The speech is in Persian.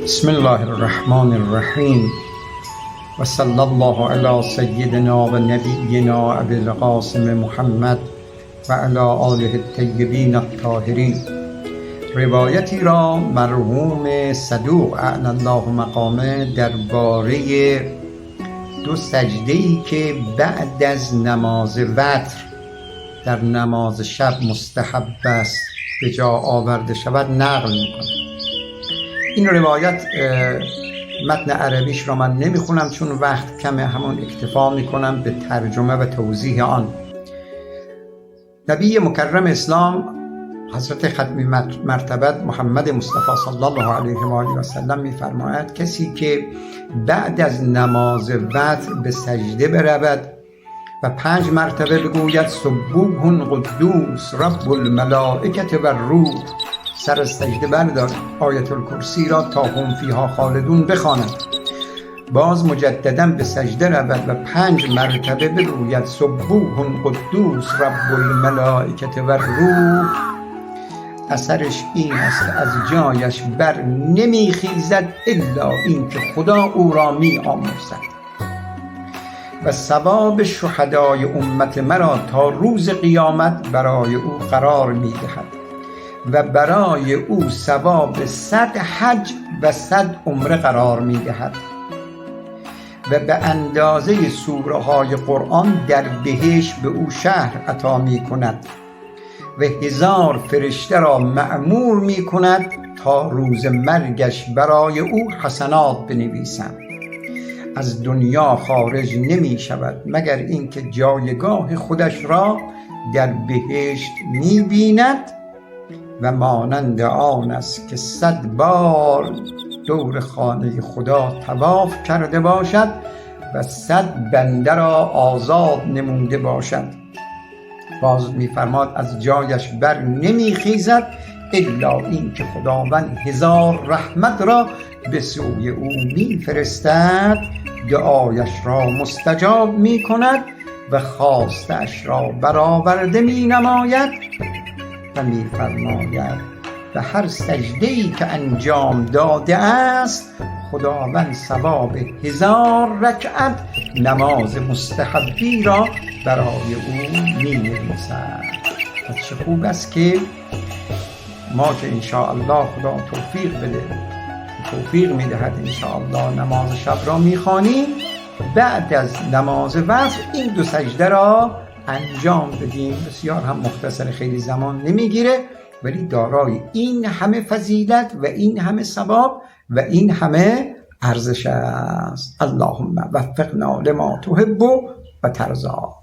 بسم الله الرحمن الرحیم و صلی الله علی سیدنا و نبینا ابی القاسم محمد و علی آله الطیبین الطاهرین. روایتی را مرحوم صدوق اعلی الله مقامه درباره دو سجده‌ای که بعد از نماز وتر در نماز شب مستحب است به جا آورده شود نقل میکنه. این روایت متن عربیش را من نمیخونم چون وقت کمه، همون اکتفا میکنم به ترجمه و توضیح آن. نبی مکرم اسلام حضرت ختمی مرتبت محمد مصطفی صلی الله علیه و آله و سلم میفرماید کسی که بعد از نماز وتر به سجده برود و 5 مرتبه بگوید سبوح قدوس رب الملائکه و الروح، سر از سجده بردار آیت الکرسی را تا هم فیها خالدون بخواند، باز مجددا به سجده رود و 5 مرتبه بگوید سبوح قدوس رب الملائکه و الروح، اثرش این است از جایش بر نمیخیزد الا این که خدا او را می آمرزد و ثواب شهدای امت مرا تا روز قیامت برای او قرار می دهد و برای او ثواب 100 حج و 100 عمره قرار می دهد و به اندازه سوره های قرآن در بهشت به او شهر عطا می کند و 1000 فرشته را مأمور می کند تا روز مرگش برای او حسنات بنویسند. از دنیا خارج نمی شود مگر اینکه جایگاه خودش را در بهشت می بیند و مانند آن است که 100 بار دور خانه خدا طواف کرده باشد و 100 بنده را آزاد نموده باشد. باز می‌فرماد از جایش بر نمیخیزد الا این که خداوند 1000 رحمت را به سوی او میفرستد، دعایش را مستجاب میکند و خواستش را برآورده مینماید و میفرماید و هر سجده‌ای که انجام داده است خداوند ثواب 1000 رکعت نماز مستحبی را برای او می‌نویسد. چه خوب است که ما که انشاءالله خدا توفیق بده، توفیق میدهد انشاءالله نماز شب را میخوانیم، بعد از نماز وتر این 2 سجده را انجام بدیم. بسیار هم مختصر، خیلی زمان نمیگیره ولی دارای این همه فضیلت و این همه ثواب و این همه ارزش است. اللهم وفقنا لما تحب و ترضا.